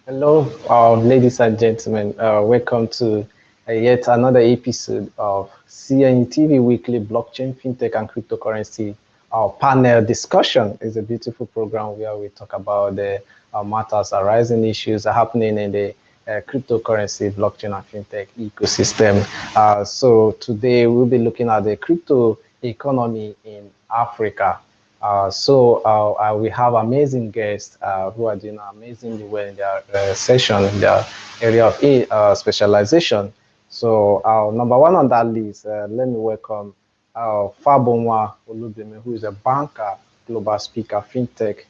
Hello, ladies and gentlemen. Welcome to yet another episode of CNE TV Weekly Blockchain, FinTech, and Cryptocurrency. Our panel discussion is a beautiful program where we talk about the matters arising issues happening in the cryptocurrency, blockchain, and FinTech ecosystem. So today we'll be looking at the crypto economy in Africa. We have amazing guests who are doing amazingly well in their session, in their area of specialization. So number one on that list, let me welcome Fabonwa Olubimi, who is a banker, global speaker, fintech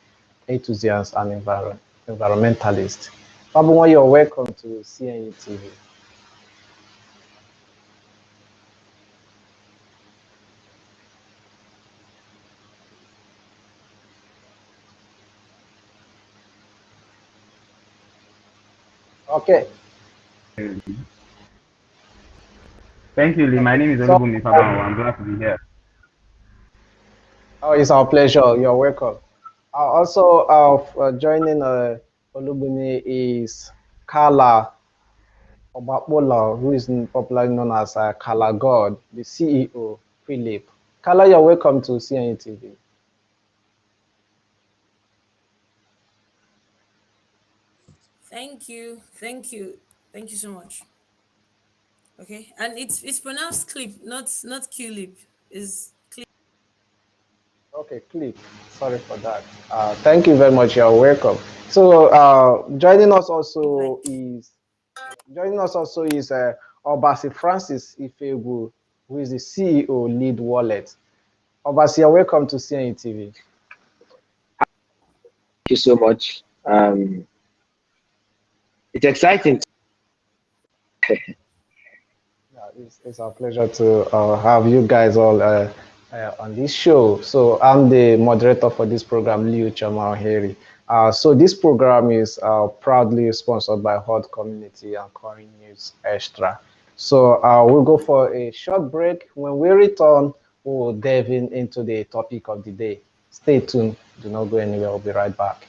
enthusiast, and environmentalist. Fabonwa, you're welcome to CNE TV. Okay. Thank you, Lee. My Okay. name is So, Olubunmi Fabanwo. I'm glad to be here. oh, it's our pleasure. You're welcome. Also, joining Olubumi is Carla Obapola, who is popularly known as Carla God, the CEO, Philip. Carla, you're welcome to CNE TV. Thank you so much. Okay, and it's pronounced clip, not Q-lip. Is clip. Okay, click. Sorry for that. Thank you very much. You're welcome. So, Like joining us also is Obasi Francis Ifebu, who is the CEO, Lead Wallet. Obasi, you're welcome to CNE TV. You so much. It's exciting. It's our pleasure to have you guys all on this show. So I'm the moderator for this program, Liu Chamaheri. So this program is proudly sponsored by Hot Community and Current News Extra. So we'll go for a short break. When we return, we'll dive into the topic of the day. Stay tuned. Do not go anywhere. We'll be right back.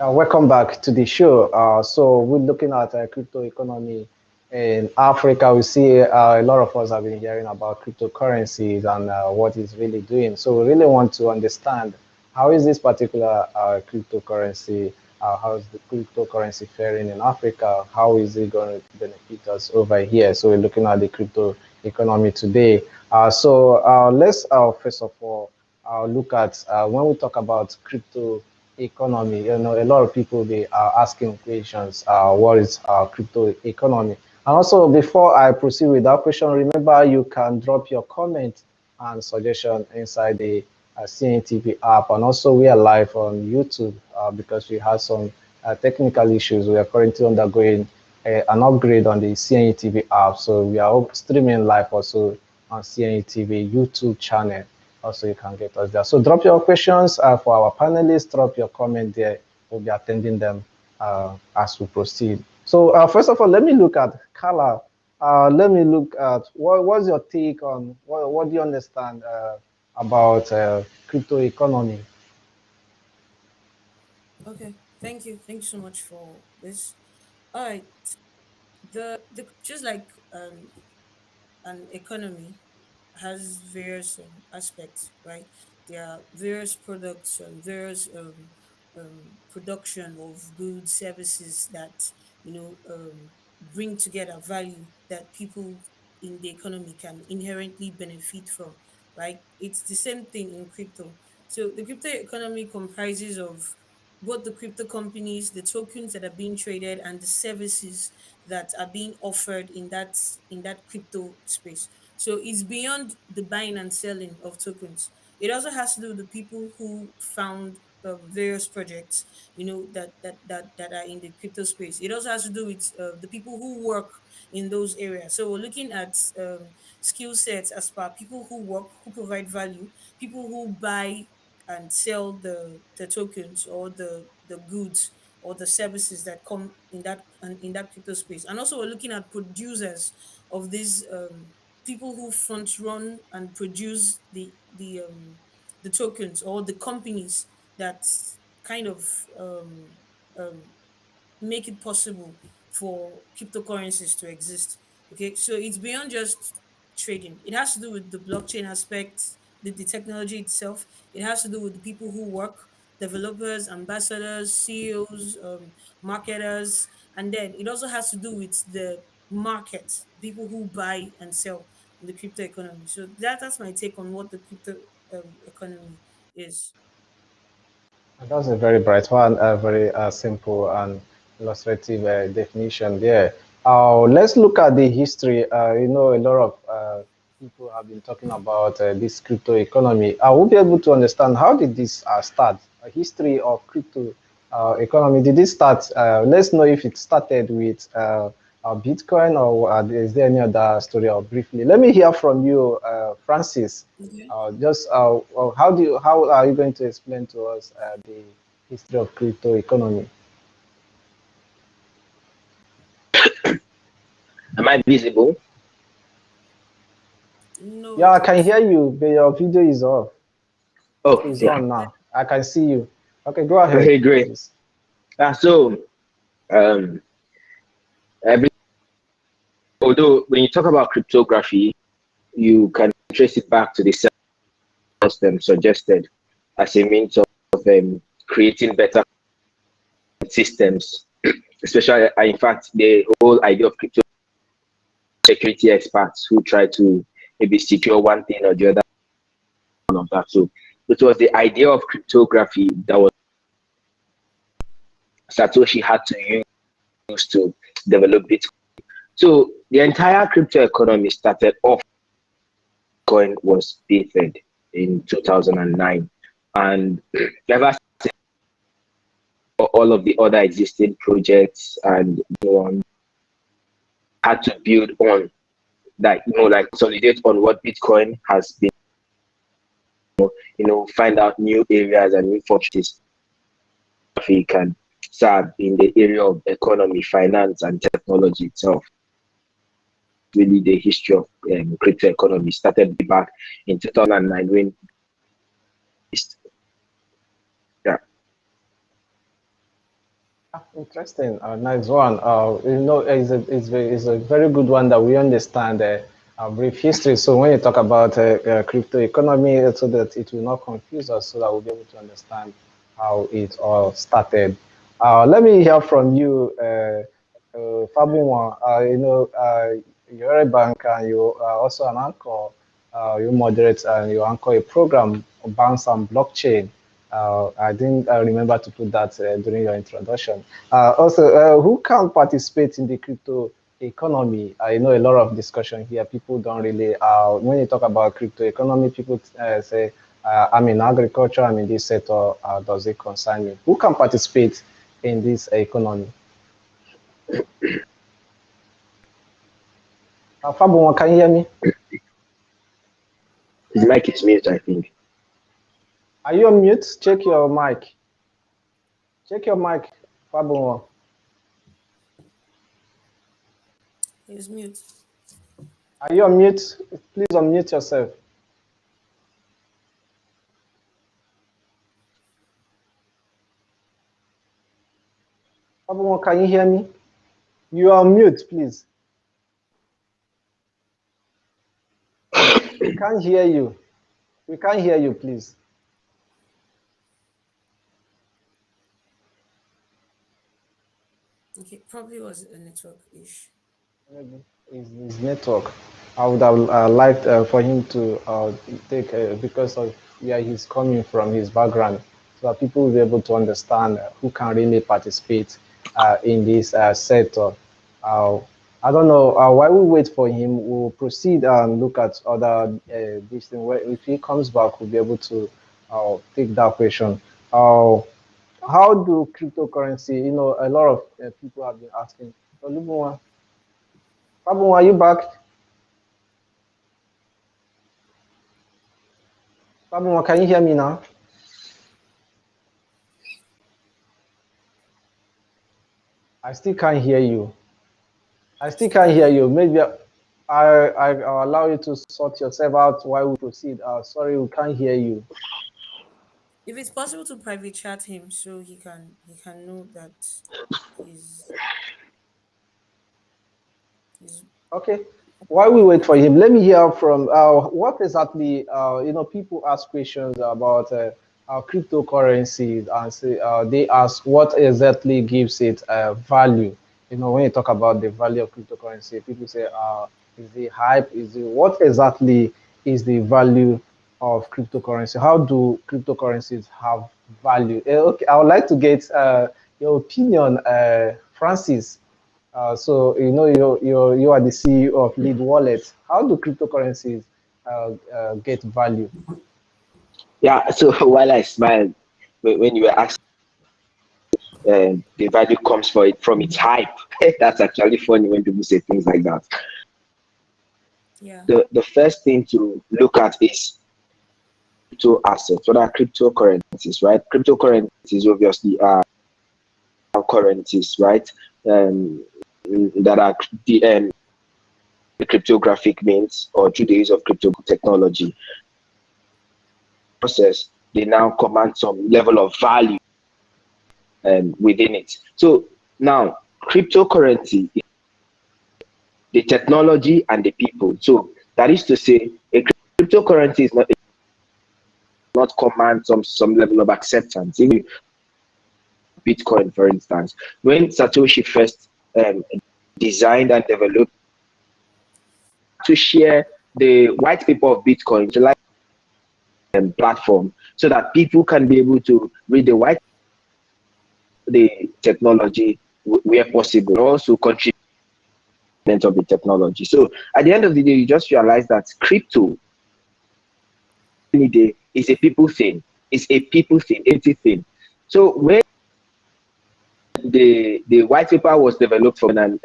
Welcome back to the show. So we're looking at crypto economy in Africa. We see a lot of us have been hearing about cryptocurrencies and what it's really doing. So we really want to understand how is this particular cryptocurrency, how is the cryptocurrency faring in Africa? How is it going to benefit us over here? So we're looking at the crypto economy today. Let's first of all look at when we talk about crypto economy. You know, a lot of people they are asking questions. What is crypto economy? And also, before I proceed with that question, remember you can drop your comment and suggestion inside the CNTV app, and also we are live on YouTube because we had some technical issues. We are currently undergoing an upgrade on the CNTV app, so we are streaming live also on CNTV YouTube channel. Also, you can get us there. So drop your questions for our panelists. Drop your comment there. We'll be attending them as we proceed. So first of all, let me look at Carla. Let me look at what's your take on what do you understand about crypto economy? okay. Thank you so much for this. All right, the just like an economy has various aspects, right? There are various products and various production of goods, services that bring together value that people in the economy can inherently benefit from, right? It's the same thing in crypto. So the crypto economy comprises of both the crypto companies, the tokens that are being traded, and the services that are being offered in that crypto space. So it's beyond the buying and selling of tokens. It also has to do with the people who found various projects, that are in the crypto space. It also has to do with the people who work in those areas. So we're looking at skill sets as per people who work, who provide value, people who buy and sell the tokens or the goods or the services that come in that crypto space. And also we're looking at producers of these people who front run and produce the tokens or the companies that kind of um, make it possible for cryptocurrencies to exist. Okay, so it's beyond just trading. It has to do with the blockchain aspect, the technology itself. It has to do with the people who work, developers, ambassadors, CEOs, marketers, and then it also has to do with the market, people who buy and sell in the crypto economy. So that's my take on what the crypto economy is. That's a very bright one, a very simple and illustrative definition there. Let's look at the history. A lot of people have been talking about this crypto economy. I will be able to understand how did this start? A history of crypto economy. Did it start? Let's know if it started with Bitcoin or is there any other story? Or briefly, let me hear from you, Francis. Okay. How are you going to explain to us the history of crypto economy? Am I visible? No, Yeah, we I can can't. hear you, but your video is off. Oh, Okay, it's yeah. on now. I can see you. Okay, go ahead, Okay, great. please. So, um, every, although when you talk about cryptography, you can trace it back to the system suggested as a means of creating better systems, especially, in fact, the whole idea of crypto security experts who try to maybe secure one thing or the other, one of that. So, it was the idea of cryptography that was Satoshi had to use to develop Bitcoin. So the entire crypto economy started off. Bitcoin was created in 2009, and ever since, all of the other existing projects and so on had to build on that, like consolidate on what Bitcoin has been, find out new areas and new functions we can serve in the area of economy, finance, and technology itself. Really, the history of crypto economy started back in 2009 when, yeah. Interesting, nice one. It's a very good one that we understand brief history. So when you talk about crypto economy, so that it will not confuse us, so that we'll be able to understand how it all started. Let me hear from you, Fabunwa. You're a banker and you are also an anchor. You moderate and you anchor a program, Bounce on Blockchain. I didn't remember to put that during your introduction. Who can participate in the crypto economy? I know a lot of discussion here. People don't really, when you talk about crypto economy, people say, I'm in agriculture, I'm in this sector, does it concern me? Who can participate in this economy? Fabio, can you hear me? His mic is mute, I think. Are you on mute? Check your mic. Check your mic, Fabio. He's mute. Are you on mute? Please unmute yourself. Fabio, can you hear me? You are on mute, please. We can't hear you. We can't hear you, please. Okay, probably was a network issue. Maybe his network. I would have liked for him to take because of where he's coming from, his background, so that people will be able to understand who can really participate in this sector. I don't know. While we wait for him, we'll proceed and look at other this thing. If he comes back, we'll be able to take that question. How do cryptocurrency? A lot of people have been asking. Fabio, are you back? Fabio, can you hear me now? I still can't hear you. I still can't hear you. Maybe I'll allow you to sort yourself out while we proceed. Sorry, we can't hear you. If it's possible to private chat him so he can know that he's he's Okay. While we wait for him, let me hear from what exactly, people ask questions about cryptocurrencies and say, they ask what exactly gives it value. When you talk about the value of cryptocurrency, people say, is it hype? Is it what exactly is the value of cryptocurrency? How do cryptocurrencies have value? Okay, I would like to get your opinion, Francis. So you are the CEO of Lead Wallet. How do cryptocurrencies get value? Yeah. So while I smiled when you were asking, the value comes for it from its hype. That's actually funny when people say things like that. yeah. The first thing to look at is crypto assets. What are cryptocurrencies, right? Cryptocurrencies obviously are currencies, right? That are the cryptographic means, or through the use of crypto technology process, they now command some level of value within it. So now cryptocurrency, the technology and the people. So that is to say, a cryptocurrency is not command some level of acceptance. Even Bitcoin, for instance, when Satoshi first designed and developed to share the white paper of Bitcoin to like platform, so that people can be able to read the technology where possible, also contribute of the technology. So at the end of the day, you just realize that crypto is a people thing. It's a people thing, anything. So when the white paper was developed for an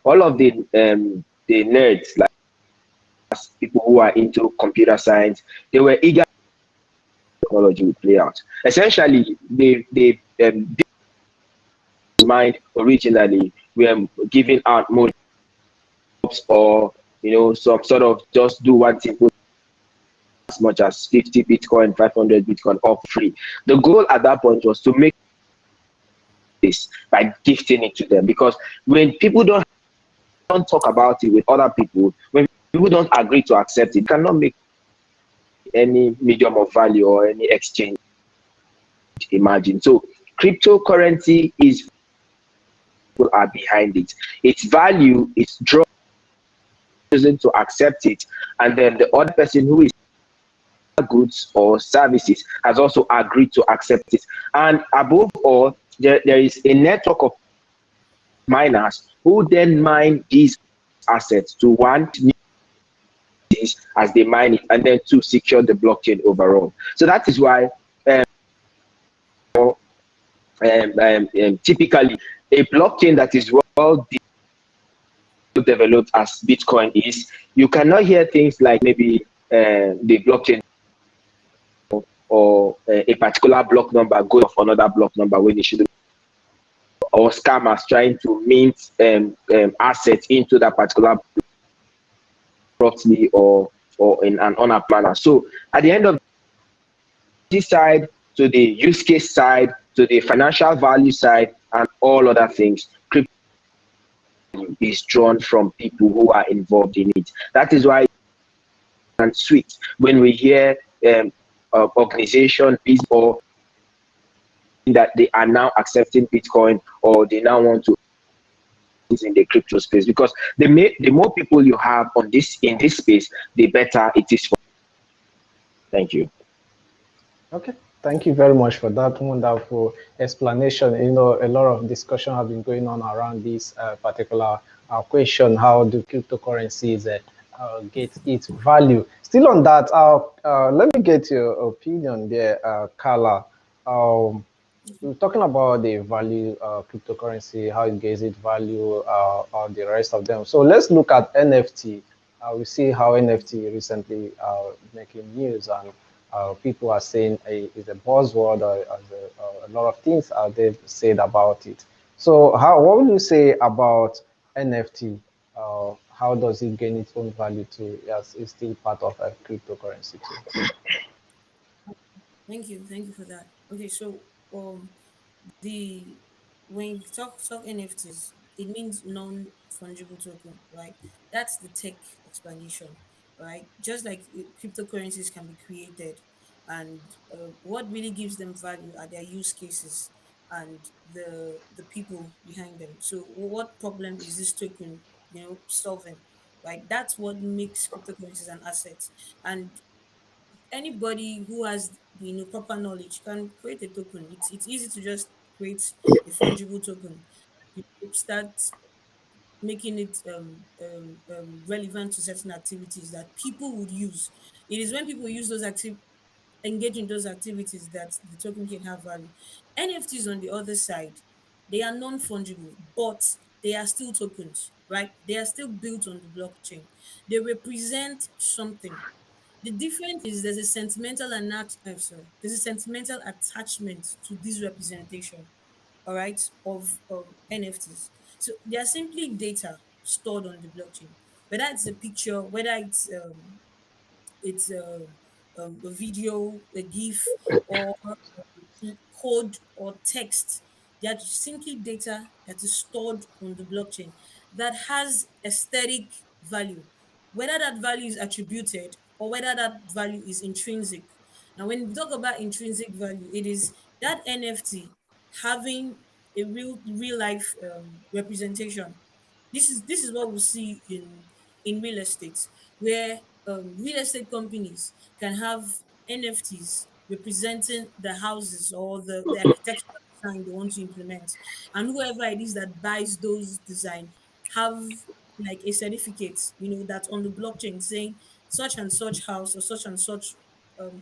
all of the nerds, like people who are into computer science, they were eager technology would play out. Essentially, they mind originally were giving out more jobs, or some sort of just do one simple as much as 50 Bitcoin, 500 Bitcoin, all free. The goal at that point was to make this by gifting it to them, because when people don't talk about it with other people, when people don't agree to accept it, you cannot make any medium of value or any exchange. Imagine. So cryptocurrency is, people are behind it. Its value is chosen to accept it, and then the other person who is goods or services has also agreed to accept it. And above all, there is a network of miners who then mine these assets to one, as they mine it, and then to secure the blockchain overall. So that is why typically a blockchain that is well developed as Bitcoin is, you cannot hear things like maybe the blockchain or a particular block number goes off another block number when it should, or scammers trying to mint assets into that particular properly or in an honor manner. So at the end of this side, to the use case side, to the financial value side, and all other things, crypto is drawn from people who are involved in it. That is why and sweet when we hear organization or that they are now accepting Bitcoin, or they now want to in the crypto space, because the more people you have on this in this space, the better it is for. Thank you. Okay, thank you very much for that wonderful explanation. A lot of discussion have been going on around this particular question: how do cryptocurrencies get its value? Still on that, let me get your opinion there, Carla. We're talking about the value cryptocurrency, how it gets its value, or the rest of them. So let's look at NFT. We see how NFT recently making news, and People are saying it's a buzzword, or a lot of things are there said about it. So, what will you say about NFT? How does it gain its own value too? Yes, it's still part of a cryptocurrency too. Thank you for that. Okay, so the when you talk NFTs, it means non fungible token, right? That's the tech explanation, right? Just like cryptocurrencies can be created, and what really gives them value are their use cases and the people behind them. So, what problem is this token, solving? Right, that's what makes cryptocurrencies an asset. And anybody who has the proper knowledge can create a token. It's easy to just create a fungible token. You start making it relevant to certain activities that people would use. It is when people use those engage in those activities that the token can have value. NFTs on the other side, they are non-fungible, but they are still tokens, right? They are still built on the blockchain. They represent something. The difference is there's a sentimental attachment to this representation, all right, of NFTs. So they are simply data stored on the blockchain, whether it's a picture, whether it's a video, a GIF, or code or text. They are simply data that is stored on the blockchain that has aesthetic value, whether that value is attributed or whether that value is intrinsic. Now, when we talk about intrinsic value, it is that NFT having a real life representation. This is what we see in real estate, where real estate companies can have NFTs representing the houses or the architectural design they want to implement, and whoever it is that buys those design have like a certificate, that's on the blockchain saying such and such house or such and such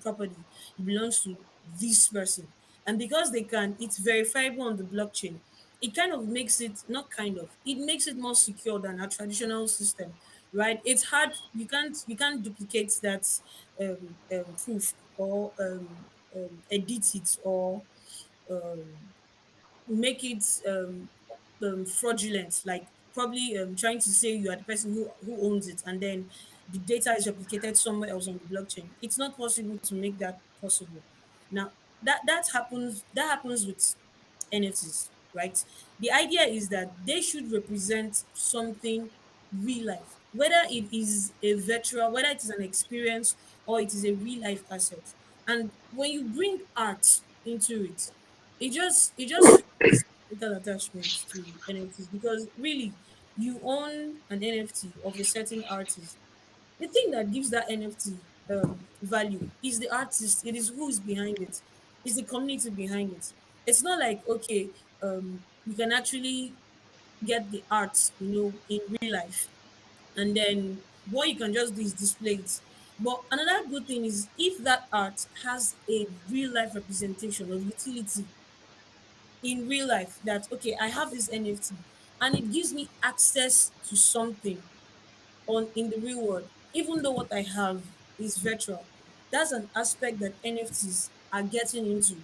property belongs to this person. And because it's verifiable on the blockchain, it kind of makes it not kind of it makes it more secure than a traditional system, right? It's hard. You can't duplicate that proof or edit it or um, make it fraudulent, like probably trying to say you are the person who owns it, and then the data is replicated somewhere else on the blockchain. It's not possible to make that possible. Now that happens with NFTs, right? The idea is that they should represent something real life, whether it is a virtual, whether it is an experience, or it is a real life asset. And when you bring art into it, it just shows mental attachment to NFTs, because really you own an NFT of a certain artist. The thing that gives that NFT value is the artist. It is who is behind it. It's the community behind it. It's not like, okay, you can actually get the art, in real life, and then what you can just do is display it. But another good thing is if that art has a real life representation of utility in real life, that okay, I have this NFT and it gives me access to something on in the real world, even though what I have is virtual. That's an aspect that NFTs are getting into,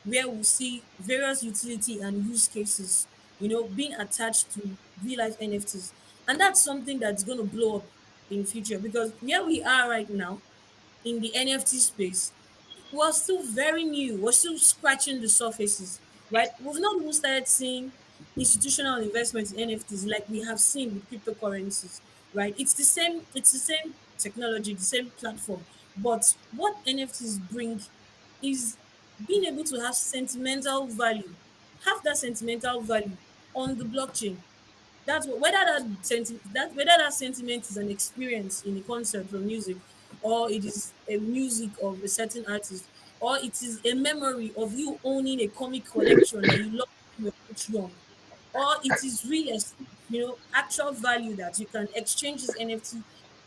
where we see various utility and use cases, being attached to real life NFTs. And that's something that's going to blow up in future, because where we are right now in the NFT space, we're still very new. We're still scratching the surfaces, right? We've not even started seeing institutional investments in NFTs like we have seen with cryptocurrencies, right? It's the same technology, the same platform. But what NFTs bring is being able to have sentimental value, have that sentimental value on the blockchain. That's whether whether that sentiment is an experience in a concert or music, or it is a music of a certain artist, or it is a memory of you owning a comic collection that you loved when you were much young, or it is real estate, actual value that you can exchange this NFT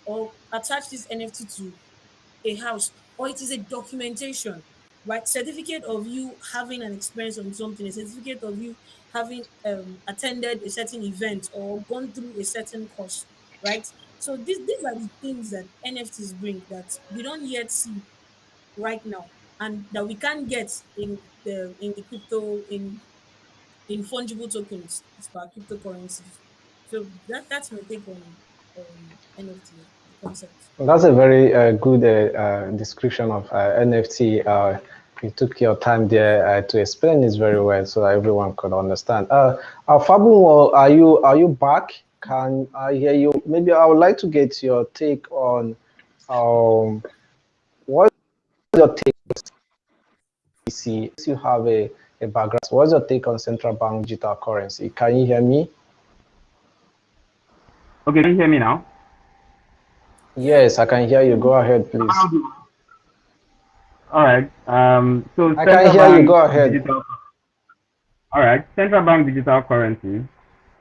or attach this NFT to a house, or it is a documentation, right? Certificate of you having an experience on something, a certificate of you having attended a certain event or gone through a certain course, right? So these are the things that NFTs bring that we don't yet see right now, and that we can't get in the crypto in fungible tokens as per cryptocurrencies. So that's my take on NFT, the concept. That's a very good description of NFT. You took your time there to explain this very well, so that everyone could understand. Fabunwo, are you back? Can I hear you? Maybe I would like to get your take on what is your take on CBDC? You have a background. What's your take on central bank digital currency? Can you hear me? Okay, can you hear me now? Yeah. Yes, I can hear you. Go ahead, please. All right. So I can hear you. Go ahead. digital. All right. Central bank digital currencies.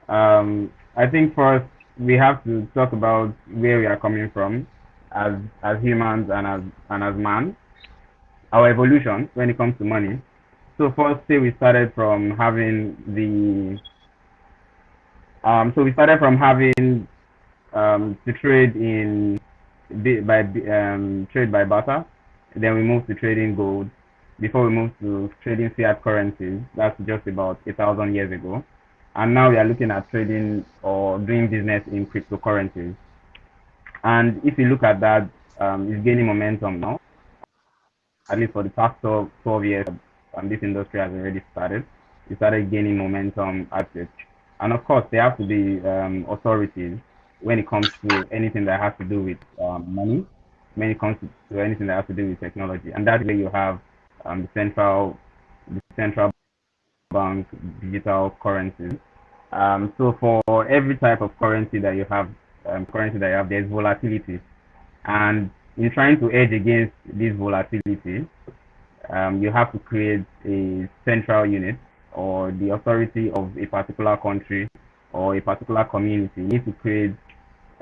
I think first we have to talk about where we are coming from as humans and as man, our evolution when it comes to money. So first, say we started from having to trade in trade by barter. Then we moved to trading gold. Before we moved to trading fiat currencies, that's just about 1,000 years ago. And now we are looking at trading or doing business in cryptocurrencies. And if you look at that, it's gaining momentum now. At least for the past 12 years, this industry has already started. It started gaining momentum at it. And of course, there have to be authorities when it comes to anything that has to do with money, when it comes to anything that has to do with technology. And that's where you have the central bank digital currencies. So for every type of currency that you have, there's volatility. And in trying to edge against this volatility, you have to create a central unit or the authority of a particular country or a particular community needs to create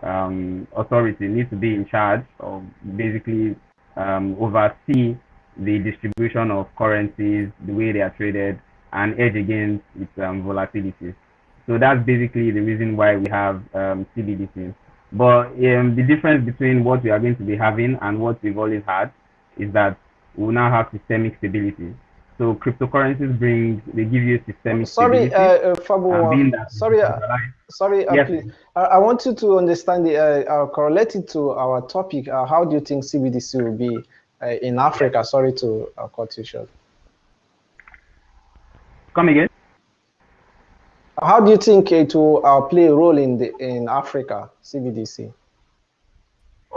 authority, needs to be in charge of basically oversee the distribution of currencies, the way they are traded, and edge against its volatility. So that's basically the reason why we have CBDCs. But the difference between what we are going to be having and what we've always had is that we now have systemic stability. So cryptocurrencies they give you systemic Sorry, stability. Fabu, sorry, Yes. please. I want you to understand correlate it to our topic. How do you think CBDC will be in Africa? Sorry to cut you short. Come again. How do you think it will play a role in Africa, CBDC?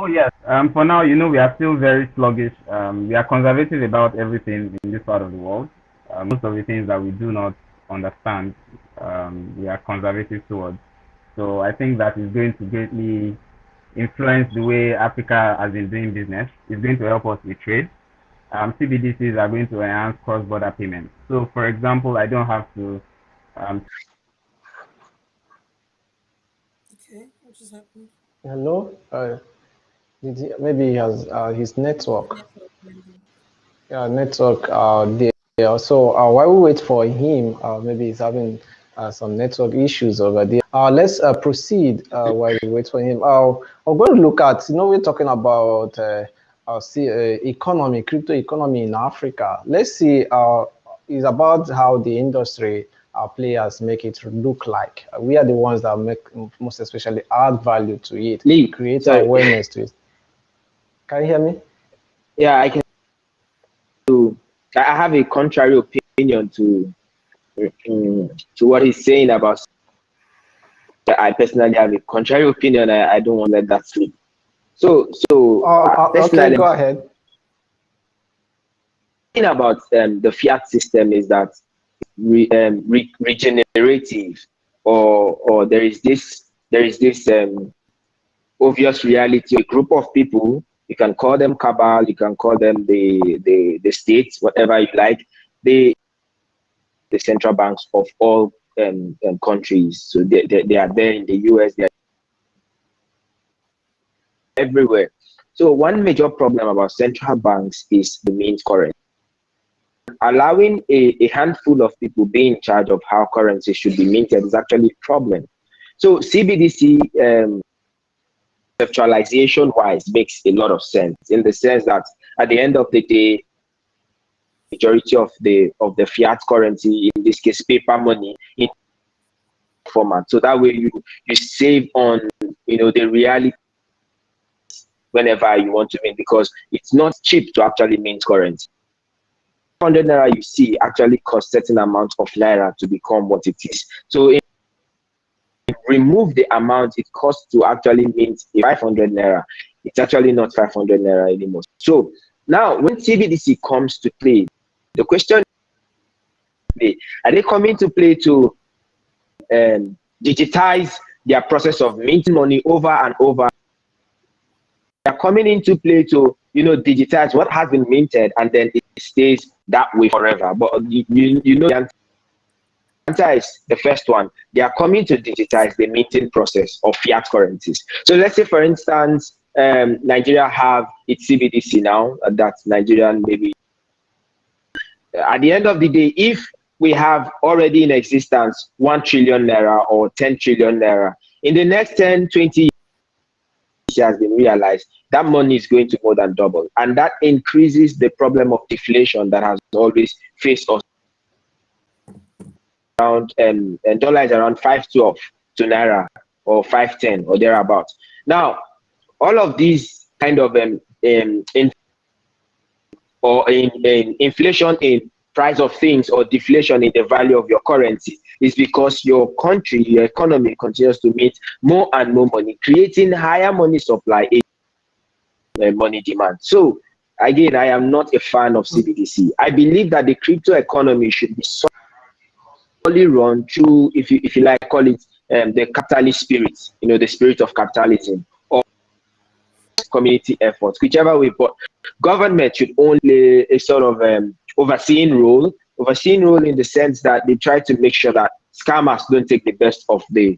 Oh yes. For now, we are still very sluggish. We are conservative about everything in this part of the world. Most of the things that we do not understand, we are conservative towards. So I think that is going to greatly influence the way Africa has been doing business. It's going to help us with trade. CBDCs are going to enhance cross-border payments. So, for example, I don't have to. Okay, what just happened? Hello. Maybe he has his network. Network maybe. Yeah, network there. So while we wait for him, maybe he's having some network issues over there. Let's proceed while we wait for him. We're going to look at, we're talking about economy, crypto economy in Africa. Let's see, it's about how the industry players make it look like. We are the ones that make, most especially, add value to it, create awareness to it. Can you hear me? Yeah, I can. I have a contrary opinion to what he's saying about. I personally have a contrary opinion. I don't want to let that slip. So okay, go ahead. The thing about the fiat system is that regenerative, or there is this obvious reality. A group of people, you can call them cabal, you can call them the states, whatever you like. The central banks of all countries. So they are there in the US, they are everywhere. So one major problem about central banks is the mint currency. Allowing a handful of people being in charge of how currency should be minted is actually a problem. So CBDC conceptualization wise makes a lot of sense, in the sense that at the end of the day, majority of the fiat currency, in this case paper money, in format. So that way you save on, the reality whenever you want to mint, because it's not cheap to actually mint currency. 100 naira you see actually cost certain amount of naira to become what it is. So remove the amount it costs to actually mint a 500 naira, it's actually not 500 naira anymore. So now when CBDC comes to play, the question is, are they coming to play to digitize their process of minting money over and over? They are coming into play to digitize what has been minted, and then it stays that way forever. But the answer is the first one. They are coming to digitize the minting process of fiat currencies. So let's say, for instance, Nigeria have its CBDC now. That's Nigerian, maybe. At the end of the day, if we have already in existence 1 trillion naira or 10 trillion naira, in the next 10, 20 years, it has been realized that money is going to more than double. And that increases the problem of deflation that has always faced us. Around and dollar is around 512 to naira, or 510 or thereabouts. Now, all of these kind of inflation in price of things, or deflation in the value of your currency, is because your country, your economy continues to meet more and more money, creating higher money supply, money demand. So again, I am not a fan of CBDC. I believe that the crypto economy should be solely run through, if you like, call it the capitalist spirit, the spirit of capitalism, or community efforts, whichever way. But government should only a sort of overseeing role in the sense that they try to make sure that scammers don't take the best of the.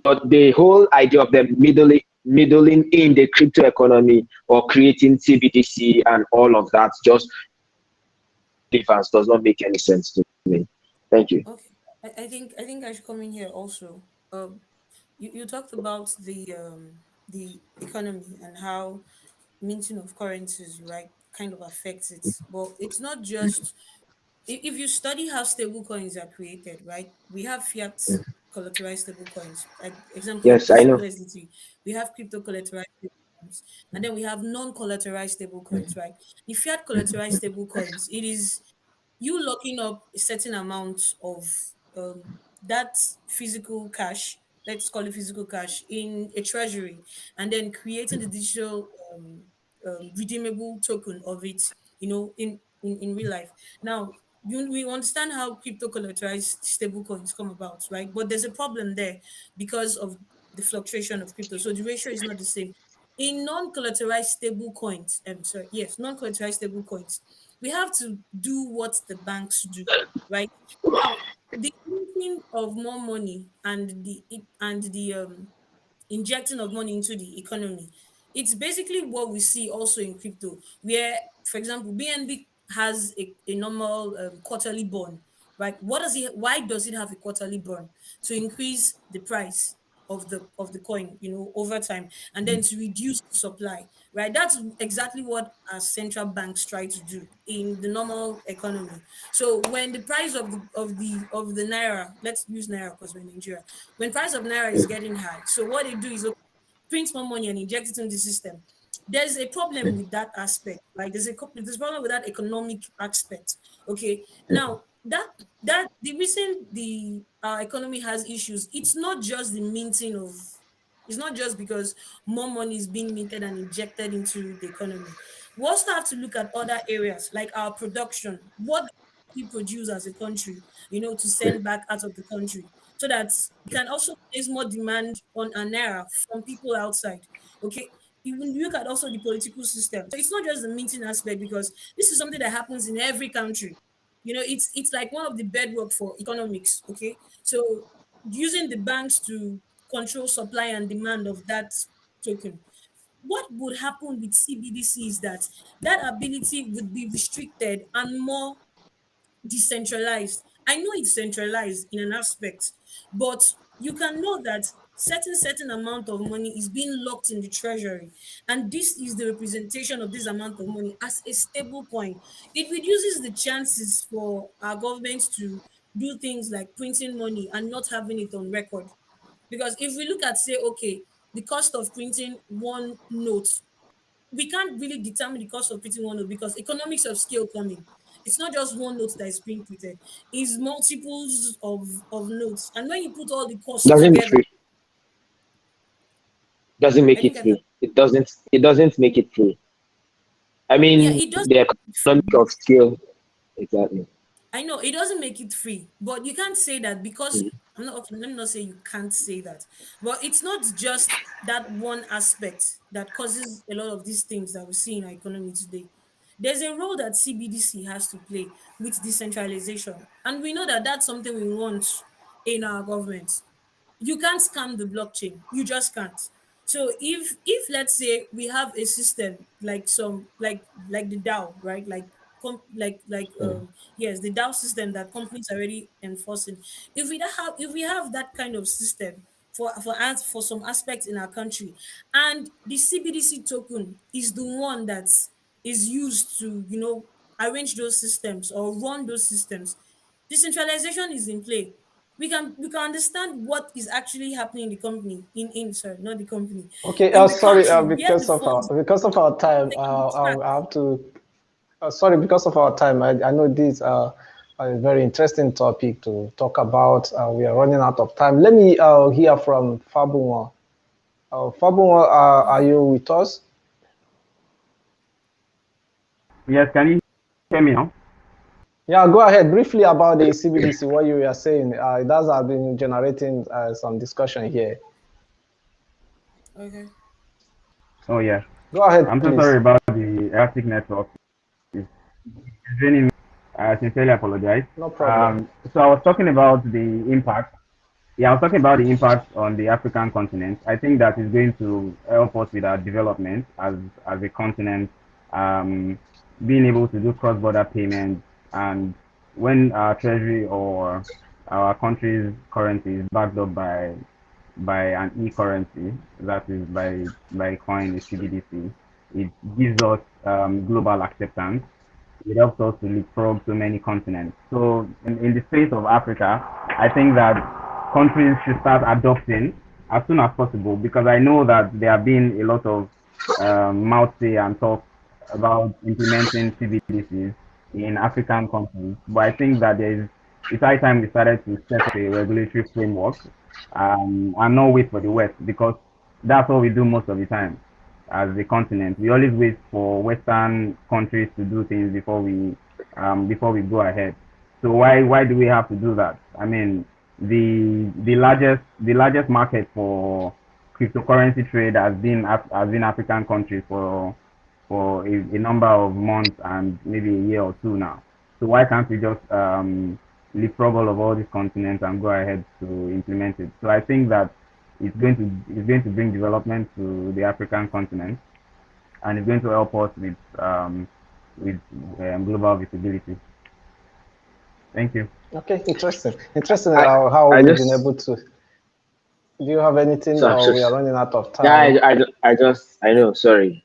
But the whole idea of them middling in the crypto economy, or creating CBDC and all of that, just difference does not make any sense to me. Thank you. Okay, I think I should come in here also. You talked about the economy and how minting of currencies, right, kind of affects it. But it's not just, if you study how stable coins are created, right? We have fiat collateralized stable coins. Like example, Yes, I know. USDT. We have crypto collateralized stable coins, and then we have non-collateralized stable coins, right? The fiat collateralized stable coins, it is you locking up a certain amount of that physical cash, let's call it physical cash, in a treasury, and then creating the digital redeemable token of it, in real life. Now, we understand how crypto collateralized stable coins come about, right? But there's a problem there because of the fluctuation of crypto. So the ratio is not the same. In non-collateralized stable coins, sorry, yes, non-collateralized stable coins, we have to do what the banks do, right? Now, the printing of more money and the injecting of money into the economy, it's basically what we see also in crypto, where, for example, BNB has a normal quarterly burn, right? Why does it have a quarterly burn? To increase the price of the coin, over time, and then to reduce the supply, right? That's exactly what our central banks try to do in the normal economy. So when the price of the naira, let's use naira because we're in Nigeria, when price of naira is getting high, so what they do is, okay, print more money and inject it into the system. There's a problem with that aspect. Like there's a problem with that economic aspect. Okay. Now that the reason the economy has issues, it's not just because more money is being minted and injected into the economy. We also have to look at other areas like our production. What we produce as a country, to send back out of the country, so that we can also place more demand on an naira from people outside. Okay. Even look at also the political system. So it's not just the minting aspect, because this is something that happens in every country. It's like one of the bedrock for economics. Okay. So using the banks to control supply and demand of that token. What would happen with CBDC is that that ability would be restricted and more decentralized. I know it's centralized in an aspect, but you can know that certain amount of money is being locked in the treasury, and this is the representation of this amount of money as a stable coin. It reduces the chances for our government to do things like printing money and not having it on record. Because if we look at, say, okay, the cost of printing one note, we can't really determine the cost of printing one note because economics of scale coming. It's not just one note that is being printed, it's multiples of notes. And when you put all the costs Doesn't make together, free. Doesn't I make didn't it get that. free. It doesn't. It doesn't make it free. I Yeah, mean, it does. the economic of scale. Exactly. I know it doesn't make it free, but you can't say that because Mhm. I'm not okay. Let me not say you can't say that, but it's not just that one aspect that causes a lot of these things that we see in our economy today. There's a role that CBDC has to play with decentralization, and we know that that's something we want in our government. You can't scam the blockchain, you just can't. So if let's say we have a system like some like the DAO, right? Like yes, the DAO system that companies are already enforcing. If we have that kind of system for some aspects in our country, and the CBDC token is the one that is used to arrange those systems or run those systems, decentralization is in play. We can understand what is actually happening in the company, in sorry, not the company, Okay, in the sorry, country where the funds because of our time, taking I have to. Sorry, because of our time, I know this a very interesting topic to talk about. We are running out of time. Let me hear from Fabunwa. Fabunwa, are Okay. you with us? Yes, can you hear me now? Yeah, go ahead. Briefly about the CBDC, what you were saying. It has been generating some discussion here. Okay. Oh yeah. Go ahead, I'm so please. sorry about the erratic network. It's raining. I sincerely apologize. No problem. So I was talking about the impact. Yeah, I was talking about the impact on the African continent. I think that is going to help us with our development as a continent, um, being able to do cross-border payments, and when our treasury or our country's currency is backed up by an e-currency, that is by coin, a CBDC, it gives us global acceptance. It helps us to leapfrog so many continents. So in the space of Africa, I think that countries should start adopting as soon as possible, because I know that there have been a lot of mouth say and talk about implementing CBDCs in African countries. But I think that it's high time we started to set up a regulatory framework, and not wait for the West, because that's what we do most of the time as a continent. We always wait for Western countries to do things before we go ahead. So why do we have to do that? I mean, the largest market for cryptocurrency trade has been African countries for a number of months and maybe a year or two now. So why can't we just leapfrog all these continents and go ahead to implement it? So I think that it's going to bring development to the African continent, and it's going to help us with global visibility. Thank you. Okay, interesting. Interesting I how I we've been just able to. Do you have anything, so I'm or so we are running out of yeah. time? I just I know. Sorry.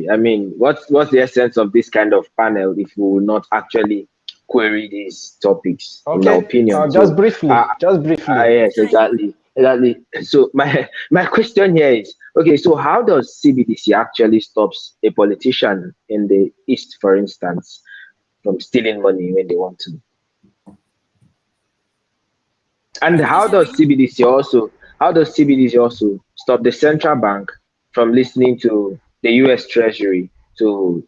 I mean, what's the essence of this kind of panel if we will not actually query these topics, in my Okay, opinion? just So, briefly, just briefly. yes, exactly. So my question here is okay. So how does CBDC actually stops a politician in the East, for instance, from stealing money when they want to? And CBDC really. how does CBDC also stop the central bank from listening to the US Treasury to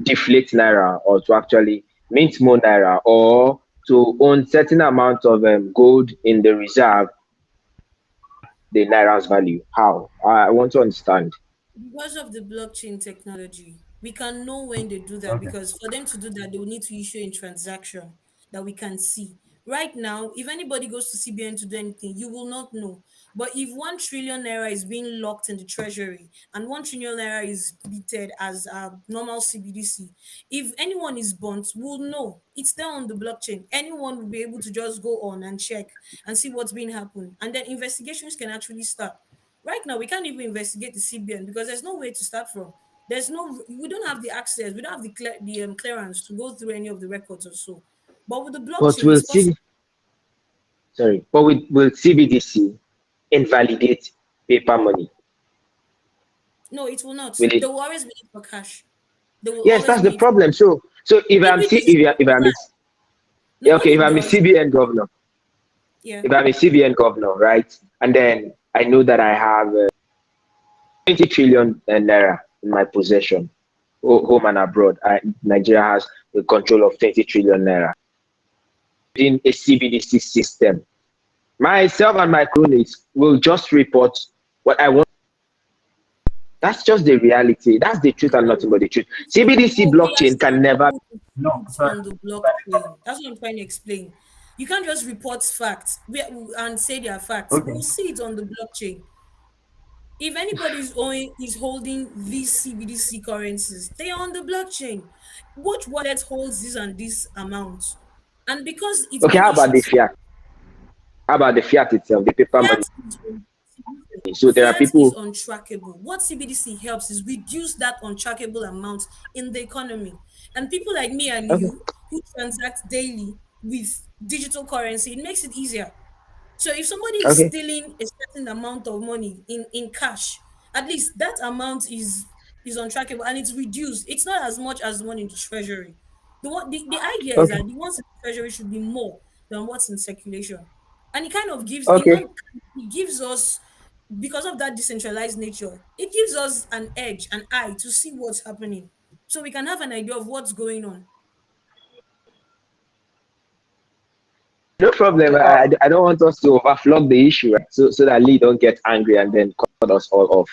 deflate naira, or to actually mint more naira, or to own certain amount of gold in the reserve, the naira's value? How? I want to understand. Because of the blockchain technology, we can know when they do that, Okay. because for them to do that, they will need to issue a transaction that we can see. Right now, if anybody goes to CBN to do anything, you will not know. But if 1 trillion naira is being locked in the treasury and 1 trillion naira is treated as a normal CBDC, if anyone is burnt, we'll know. It's there on the blockchain. Anyone will be able to just go on and check and see what's been happening. And then investigations can actually start. Right now, we can't even investigate the CBN because there's no way to start from. We don't have the access, we don't have the clearance to go through any of the records or so. But with the But blockchain, will it's possible. C sorry, but will CBDC invalidate paper money? No, it will not. Will They it? will always be for cash. They will Yes, always that's the be for problem. So if I'm C, CBDC. if I'm a, No, yeah, what okay, if it I'm a does, CBN governor, yeah. if I'm a CBN governor, right, and then I know that I have 20 trillion naira in my possession, home and abroad. Nigeria has the control of 20 trillion naira in a CBDC system. Myself and my cronies will just report what I want. That's just the reality. That's the truth and nothing but the truth. CBDC But we are blockchain still can never. able to see No, it sorry. on the blockchain. That's what I'm trying to explain. You can't just report facts and say they are facts. Okay. We'll see it on the blockchain. If anybody is holding these CBDC currencies, they are on the blockchain. Which wallet holds this and this amount? And because it's Okay, being how about issued, the fiat? How about the fiat itself, the paper fiat money? is So there are fiat is people. untrackable. What CBDC helps is reduce that untrackable amount in the economy. And people like me and Okay, you who transact daily with digital currency, it makes it easier. So if somebody is okay, stealing a certain amount of money in cash, at least that amount is untrackable and it's reduced. It's not as much as the one in the treasury. The idea is okay, that the ones in the treasury should be more than what's in circulation. And it kind of gives it okay, not it gives us, because of that decentralized nature, it gives us an edge, an eye to see what's happening. So we can have an idea of what's going on. no problem. I don't want us to overflog the issue, right? So that Lee don't get angry and then cut us all off.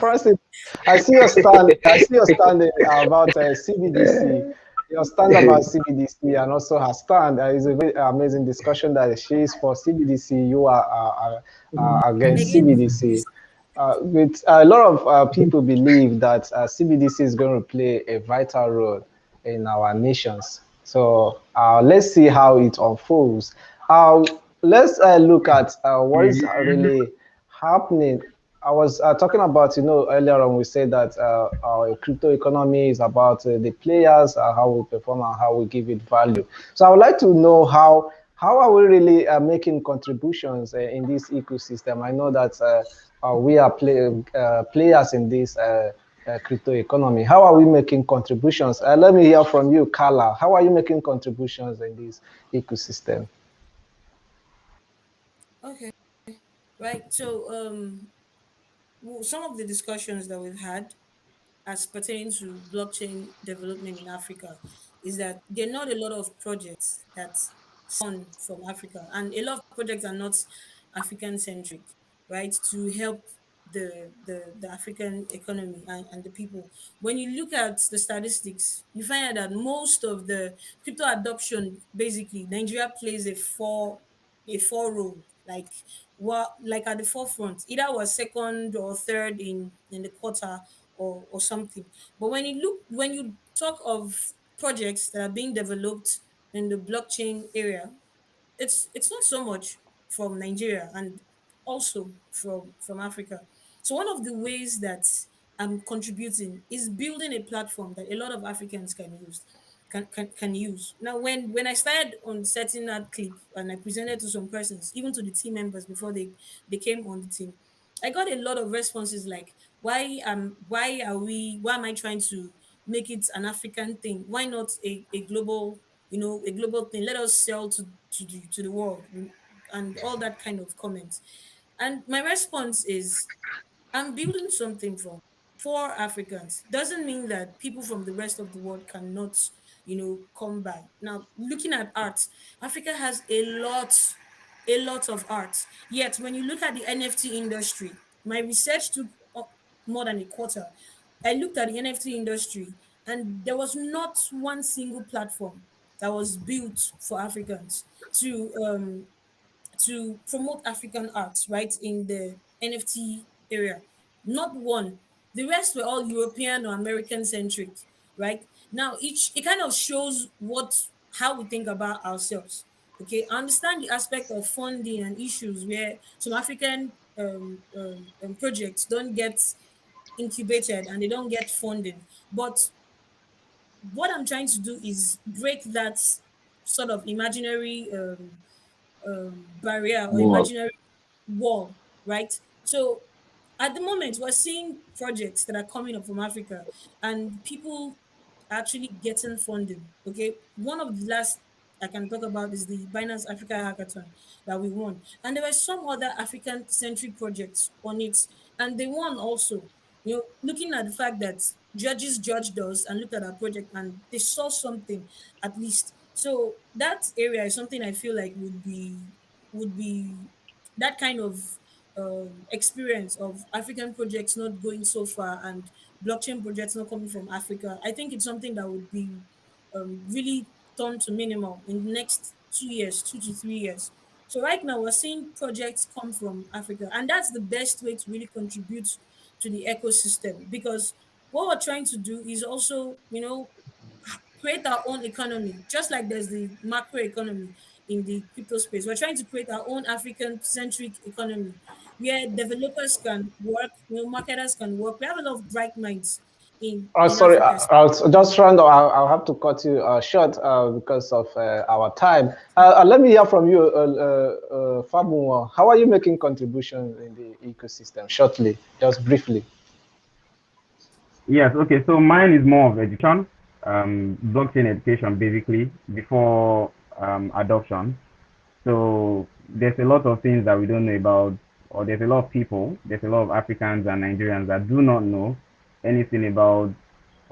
Francis, I see your stand. I see your stand about CBDC. Your stand about CBDC and also her stand is a very amazing discussion that she is for CBDC. You are against Again, CBDC. With a lot of people believe that CBDC is going to play a vital role in our nations. So let's see how it unfolds. Uh, let's look at what is really happening. I was talking about, earlier on we said that our crypto economy is about the players, how we perform and how we give it value. So I would like to know how are we really making contributions in this ecosystem? I know that we are players in this crypto economy. How are we making contributions? Let me hear from you, Carla. How are you making contributions in this ecosystem? okay, right. So some of the discussions that we've had as pertaining to blockchain development in Africa is that there are not a lot of projects that spawn from Africa, and a lot of projects are not African centric, right? To help the African economy and the people. When you look at the statistics, you find out that most of the crypto adoption, basically, Nigeria plays a four role, like what, like at the forefront, either was second or third in the quarter or something. But when you talk of projects that are being developed in the blockchain area, it's not so much from Nigeria and also from Africa. So one of the ways that I'm contributing is building a platform that a lot of Africans can use. Now when I started on setting that clip and I presented to some persons, even to the team members before they came on the team, I got a lot of responses like, why am I trying to make it an African thing? Why not a global, a global thing? Let us sell to the world and all that kind of comments. And my response is, I'm building something for Africans. Doesn't mean that people from the rest of the world cannot, come by. Now, looking at art, Africa has a lot of art. Yet, when you look at the NFT industry, my research took more than a quarter. I looked at the NFT industry, and there was not one single platform that was built for Africans to promote African arts, right, in the NFT area. Not one. The rest were all European or American centric, right? Now each it kind of shows what how we think about ourselves. Okay, I understand the aspect of funding and issues where some African projects don't get incubated and they don't get funding. But what I'm trying to do is break that sort of imaginary barrier or More. imaginary wall, right? So at the moment, we're seeing projects that are coming up from Africa and people actually getting funding. Okay. One of the last I can talk about is the Binance Africa Hackathon that we won. And there were some other African centric projects on it. And they won also. Looking at the fact that judges judged us and looked at our project and they saw something at least. So that area is something I feel like would be that kind of experience of African projects not going so far and blockchain projects not coming from Africa. I think it's something that would be really turned to minimal in the next 2 years, 2 to 3 years. So right now we're seeing projects come from Africa, and that's the best way to really contribute to the ecosystem because what we're trying to do is also, create our own economy, just like there's the macro economy in the crypto space. We're trying to create our own African centric economy where developers can work, marketers can work. We have a lot of bright minds in Sorry, Africa. I'll just round. I'll have to cut you short because of our time. Let me hear from you, Fabu. How are you making contribution in the ecosystem? Shortly, just briefly. Yes, okay. So mine is more of education, blockchain education basically before adoption. So there's a lot of things that we don't know about, or there's a lot of people, there's a lot of Africans and Nigerians that do not know anything about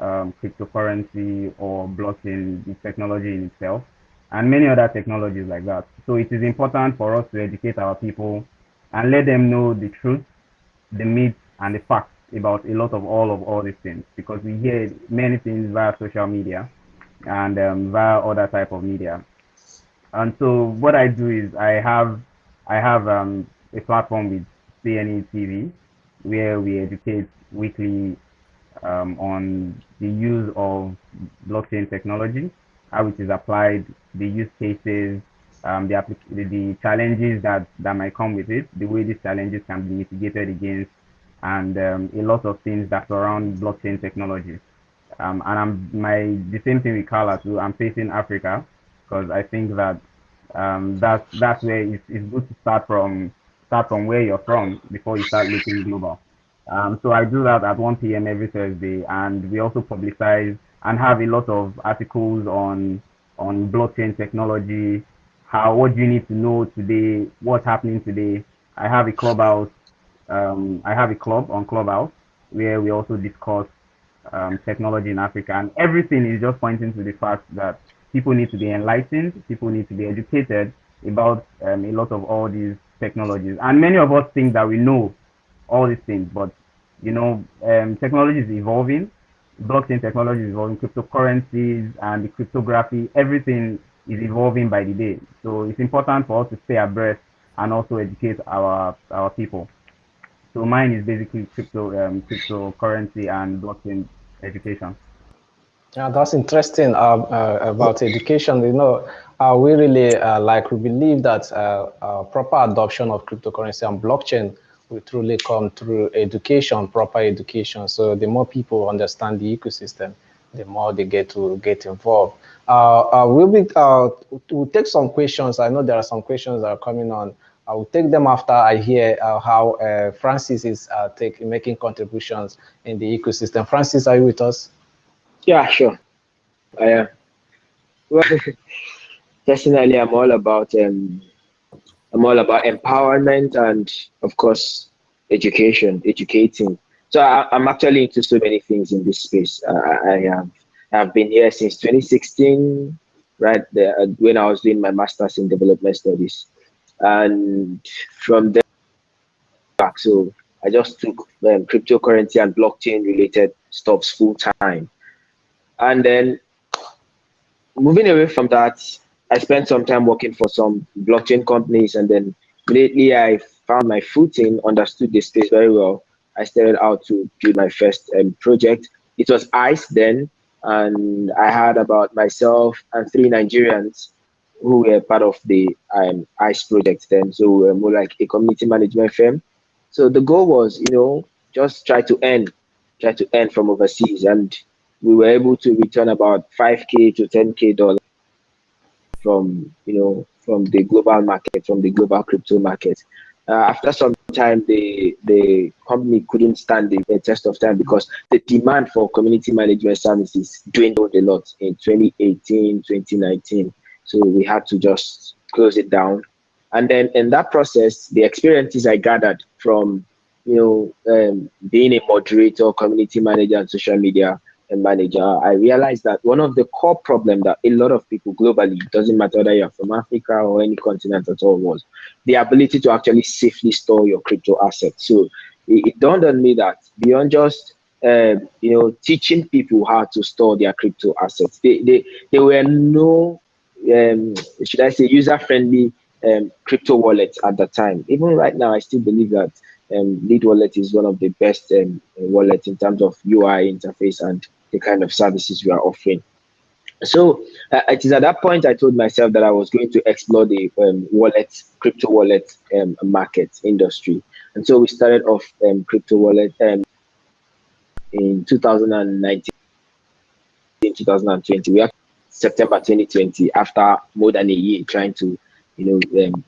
cryptocurrency or blockchain, the technology in itself, and many other technologies like that. So it is important for us to educate our people and let them know the truth, the myths, and the facts about a lot of all these things because we hear many things via social media and via other type of media. And so what I do is I have a platform with CNE TV where we educate weekly on the use of blockchain technology, how it is applied, the use cases, the challenges that might come with it, the way these challenges can be mitigated against, and a lot of things that surround blockchain technologies. And the same thing with Carla too. I'm facing Africa because I think that that's where it's good to start from where you're from before you start looking global. So I do that at 1 p.m. every Thursday, and we also publicize and have a lot of articles on blockchain technology, what you need to know today, what's happening today. I have a clubhouse. I have a club on Clubhouse where we also discuss technology in Africa, and everything is just pointing to the fact that people need to be enlightened, people need to be educated about a lot of all these technologies. And many of us think that we know all these things, but technology is evolving. Blockchain technology is evolving, cryptocurrencies and the cryptography, everything is evolving by the day. So it's important for us to stay abreast and also educate our people. So mine is basically cryptocurrency and blockchain education. Yeah, that's interesting about education. We really we believe that proper adoption of cryptocurrency and blockchain will truly come through education, proper education. So the more people understand the ecosystem, the more they get to get involved. We'll take some questions. I know there are some questions that are coming on. I will take them after I hear how Francis is making contributions in the ecosystem. Francis, are you with us? Yeah, sure. I am. Well, personally, I'm all about empowerment and, of course, educating. So I'm actually into so many things in this space. I've been here since 2016, right there, when I was doing my master's in development studies, and from there back, so I just took cryptocurrency and blockchain related stuffs full time, and then moving away from that, I spent some time working for some blockchain companies, and then lately I found my footing, understood the space very well. I started out to build my first project. It was ICE then, and I had about myself and three Nigerians who were part of the ICE project then. So we were more like a community management firm. So the goal was, just try to earn from overseas, and we were able to return about 5K to 10K dollars from from the global market, from the global crypto market. After some time, the company couldn't stand the test of time because the demand for community management services dwindled a lot in 2018, 2019. So we had to just close it down. And then in that process, the experiences I gathered from being a moderator, community manager, and social media manager, I realized that one of the core problems that a lot of people globally, doesn't matter whether you're from Africa or any continent at all, was the ability to actually safely store your crypto assets. So it dawned on me that beyond just teaching people how to store their crypto assets, there were no should I say user-friendly crypto wallets at the time. Even right now, I still believe that Lead Wallet is one of the best wallets in terms of UI interface and the kind of services we are offering. So it is at that point I told myself that I was going to explore the crypto wallet market industry. And so we started off crypto wallet in 2019, 2020. We are September 2020, after more than a year trying to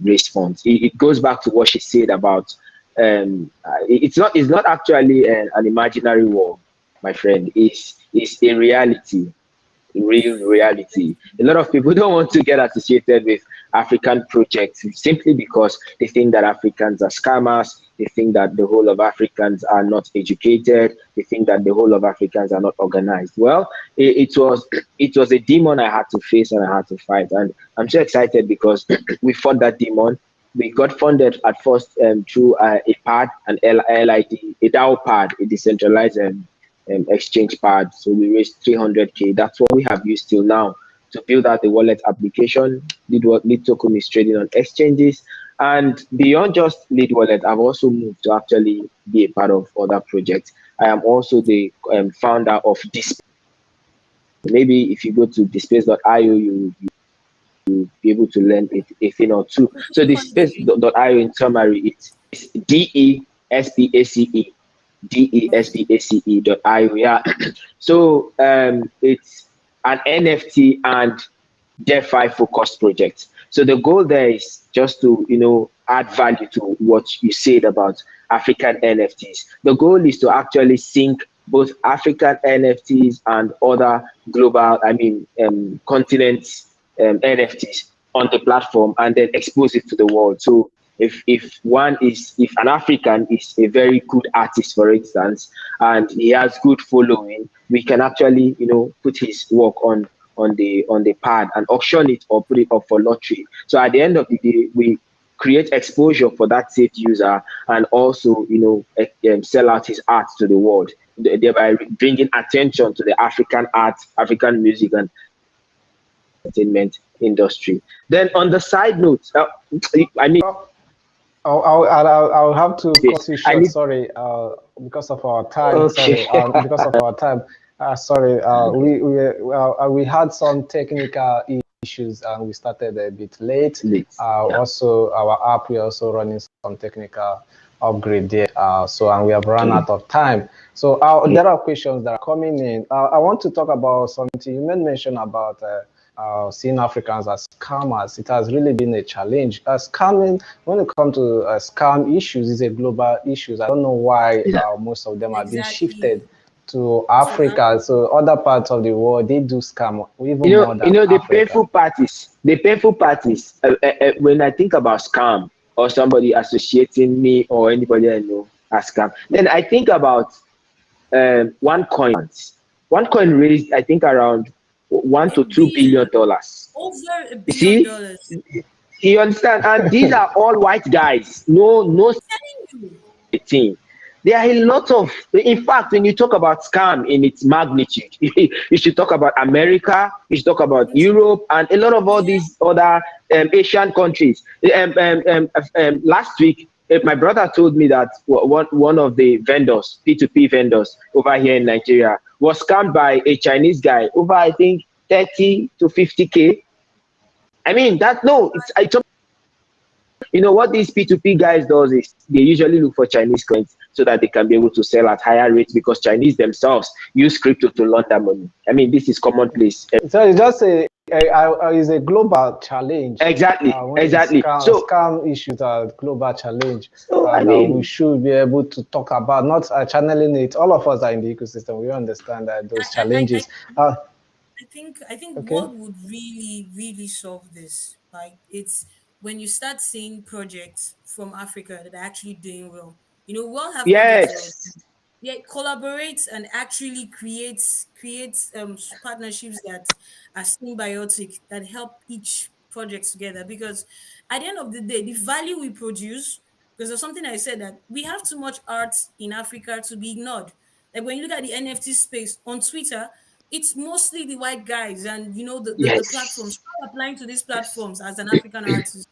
raise funds. It goes back to what she said about it's not actually an imaginary war, my friend. It's a reality, real reality. A lot of people don't want to get associated with African projects simply because they think that Africans are scammers. They think that the whole of Africans are not educated. They think that the whole of Africans are not organized. Well, it was a demon I had to face and I had to fight. And I'm so excited because we fought that demon. We got funded at first through a pad, an LID, a DAO pad, a decentralized exchange pad. So we raised 300K. That's what we have used till now to build out the wallet application. Lead Token is trading on exchanges. And beyond just Lead Wallet, I've also moved to actually be a part of other projects. I am also the founder of Dispace. Maybe if you go to dispace.io, you'll be able to learn a thing or two. So dispace.io in summary, it's DESPACE. DESPACE.io. Yeah. So it's an NFT and DeFi focused project. So the goal there is just to add value to what you said about African NFTs. The goal is to actually sync both African NFTs and other global, continents NFTs on the platform and then expose it to the world. So if an African is a very good artist, for instance, and he has good following, we can actually put his work on the pad and auction it or put it up for lottery. So at the end of the day, we create exposure for that safe user and also sell out his art to the world, thereby bringing attention to the African art, African music and entertainment industry. Then on the side note, I'll have to cut you short. need- Sorry, because of our time. Okay. Sorry, because of our time. Sorry, we had some technical issues and we started a bit late. Also, our app, we're also running some technical upgrade there. And we have run out of time. So there are questions that are coming in. I want to talk about something you made mention about seeing Africans as scammers. It has really been a challenge. Scamming, when it comes to scam issues, is a global issue. I don't know why most of them have been shifted to Africa. So other parts of the world, they do scam even more than the Africa. painful parties. When I think about scam or somebody associating me or anybody I know as scam, then I think about OneCoin. OneCoin raised, I think, around $1 to $2 billion. Over $1 billion. You understand? And these are all white guys. No team. There are a lot of, in fact, when you talk about scam in its magnitude, you should talk about America, you should talk about Europe, and a lot of all Yeah. these other Asian countries. Last week, my brother told me that one of the vendors, P2P vendors over here in Nigeria, was scammed by a Chinese guy over, I think, 30 to 50K. I mean, that, no, you know what these P2P guys does is they usually look for Chinese clients so that they can be able to sell at higher rates, because Chinese themselves use crypto to launder money. I mean, this is commonplace. So it's just is a global challenge. Exactly, When exactly. scam issues are global challenge. I mean, we should be able to talk about, not channeling it. All of us are in the ecosystem. We understand that those challenges. I think Okay. what would really solve this, like, it's when you start seeing projects from Africa that are actually doing well. We all have projects that are yes, yeah, collaborates and actually creates partnerships that are symbiotic, that help each project together. Because at the end of the day, the value we produce, because there's something I said, that we have too much art in Africa to be ignored. Like when you look at the NFT space on Twitter, it's mostly the white guys, and the platforms. yes, Try applying to these platforms as an African artist.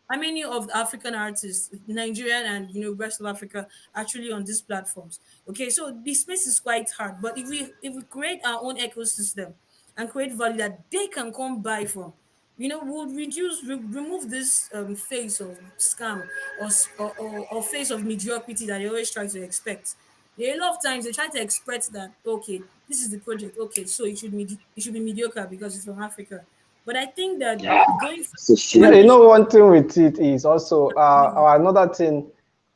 How many of the African artists, Nigerian and rest of Africa, actually on these platforms? Okay, so the space is quite hard, but if we create our own ecosystem and create value that they can come buy from, we'll remove this phase of scam, or phase of mediocrity that they always try to expect. A lot of times they try to expect that, okay, this is the project, okay, so it should be mediocre because it's from Africa. But I think that yeah. going So forward, You serious. know, one thing with it is also another thing.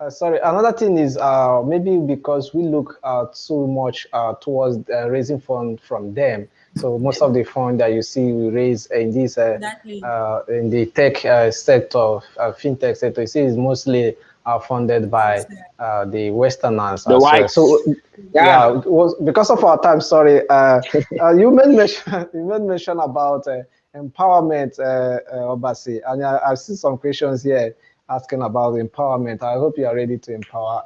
Sorry, another thing is maybe because we look so much towards raising fund from them. So most of the fund that you see we raise in this exactly. in the tech sector, fintech sector, you see is mostly funded by the Westerners The as well. So whites. yeah, Yeah. it was because of our time. Sorry, you made mention you made mention about empowerment, Obasi, and I've seen some questions here asking about empowerment. I hope you are ready to empower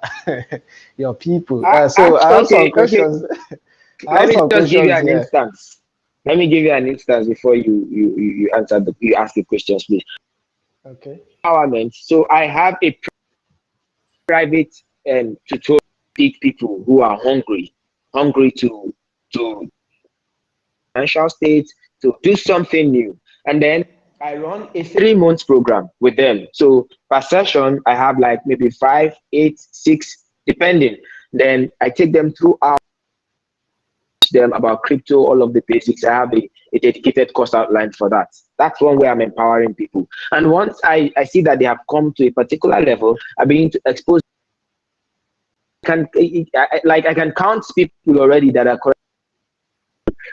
your people. So I have some Okay, okay. questions. I Let have me some just give you questions an here. instance. Let me give you an instance before you ask the questions, please. Okay. Empowerment. So I have a private tutorial teach people who are hungry to financial state, to do something new. And then I run a 3 months program with them. So per session, I have like maybe 5, 8, 6, depending. Then I take them through them about crypto, all of the basics. I have a dedicated course outline for that. That's one way I'm empowering people. And once I see that they have come to a particular level, I begin to expose. I can count people already that are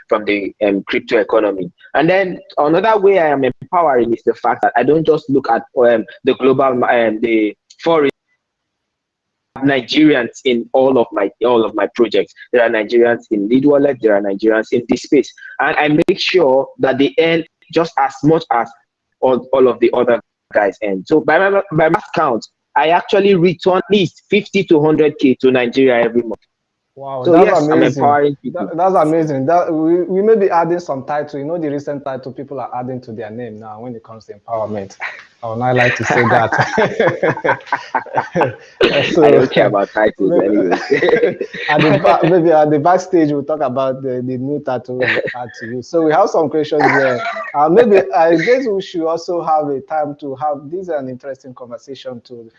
from the crypto economy. And then another way I am empowering is the fact that I don't just look at the global, the foreign. Nigerians in all of my projects. There are Nigerians in Lead Wallet, there are Nigerians in this space, and I make sure that they earn just as much as all of the other guys earn. So by my count, I actually return at least 50 to 100K to Nigeria every month. Wow, So that's yes, I'm amazing. empowering people. That's amazing. That we may be adding some title. You know, the recent title people are adding to their name now when it comes to empowerment. I would not like to say that. I So don't care about titles anyways. maybe at the backstage we'll talk about the new title we add to you. So we have some questions here. Maybe I guess we should also have a time to have this an interesting conversation to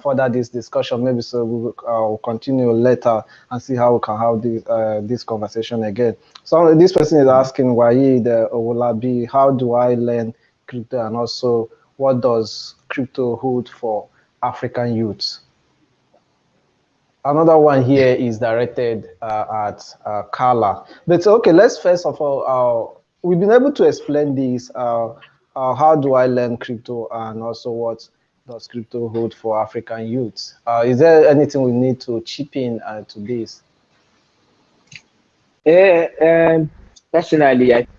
further this discussion. Maybe so we'll continue later and see how we can have this conversation again. So this person is asking Waid Owolabi, how do I learn crypto, and also what does crypto hold for African youths? Another one here is directed at Carla. But okay, let's first of all, we've been able to explain this. How do I learn crypto, and also what does crypto hold for African youths? Is there anything we need to chip in to this? Personally, I think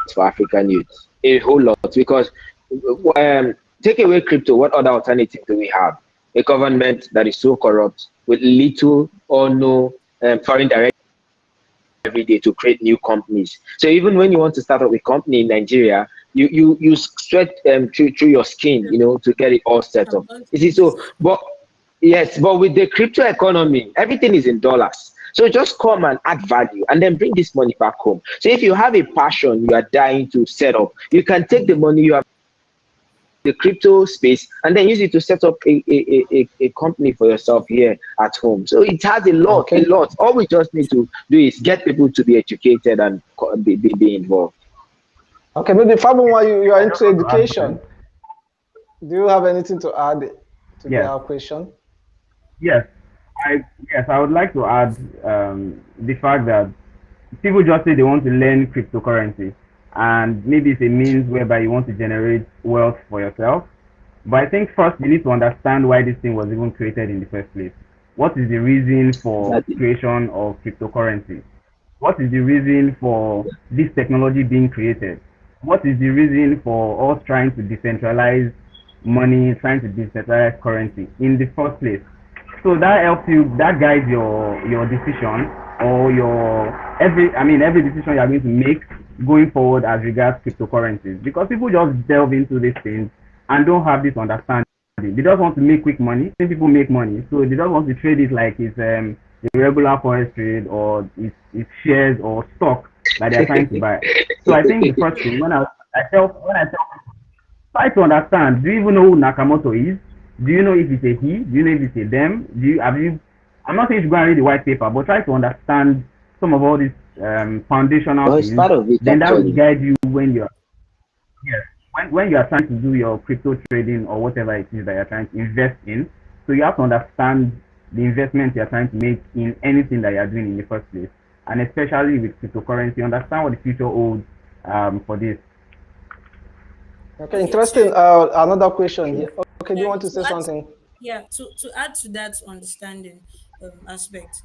it's for African youth a whole lot, because take away crypto, what other alternative do we have? a government that is so corrupt with little or no foreign direct every day to create new companies. So even when you want to start up a company in Nigeria, you sweat through your skin, to get it all set I've up. gone You through see, this. so but yes, but with the crypto economy, everything is in dollars. So just come and add value and then bring this money back home. So if you have a passion you are dying to set up, you can take the money you have the crypto space and then use it to set up a company for yourself here at home. So it has a lot, a Okay. lot. All we just need to do is get people to be educated and be involved. Okay, maybe Fabio, while you are I just into want to add to education, it. do you have anything to add to Yes, their question? yes, I yes, I would like to add the fact that people just say they want to learn cryptocurrency, and maybe it's a means whereby you want to generate wealth for yourself. But I think first you need to understand why this thing was even created in the first place. What is the reason for Exactly. creation of cryptocurrency? What is the reason for this technology being created? What is the reason for us trying to decentralize money, trying to decentralize currency in the first place? So that helps you, that guides your decision or your every decision you are going to make going forward as regards cryptocurrencies. Because people just delve into these things and don't have this understanding. They just want to make quick money. Some people make money, so they just want to trade it like it's a regular forex trade or it's shares or stock that they are trying to buy. So I think the first thing when I tell try to understand. Do you even know who Nakamoto is? Do you know if it's a he? Do you know if it's a them? Do you have you? I'm not saying you should go and read the white paper, but try to understand some of all these foundational Well, it's things. part of it Then that will actually. guide you when you're yes when you are trying to do your crypto trading or whatever it is that you're trying to invest in. So you have to understand the investment you're trying to make in anything that you're doing in the first place, and especially with cryptocurrency, understand what the future holds for this. Okay, Okay, interesting. sorry. Another question True. here. Okay, do you Sorry, want to to say add, something? yeah, to add to that understanding aspect.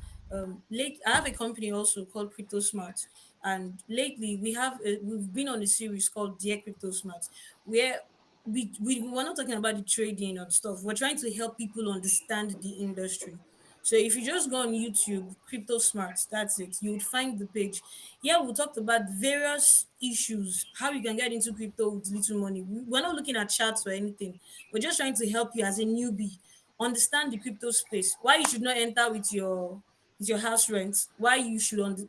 Late, I have a company also called Crypto Smart, and lately we've been on a series called Dear Crypto Smart, where we're not talking about the trading and stuff. We're trying to help people understand the industry. So if you just go on YouTube, Crypto Smart, that's it. You would find the page. Yeah, we talked about various issues, how you can get into crypto with little money. We're not looking at charts or anything. We're just trying to help you as a newbie understand the crypto space. Why you should not enter with your house rent. Why you should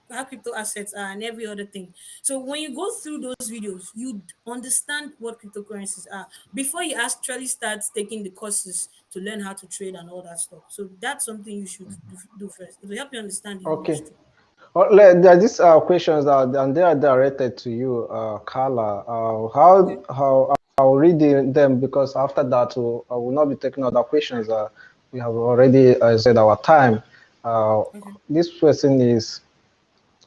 how crypto assets are and every other thing. So when you go through those videos, you understand what cryptocurrencies are before you actually start taking the courses to learn how to trade and all that stuff. So that's something you should do first. It will help you understand the Okay. industry. There are these questions that, and they are directed to you, Carla. Okay. How I'll read them because after that I will not be taking other questions. We have already said our time. Okay. This person is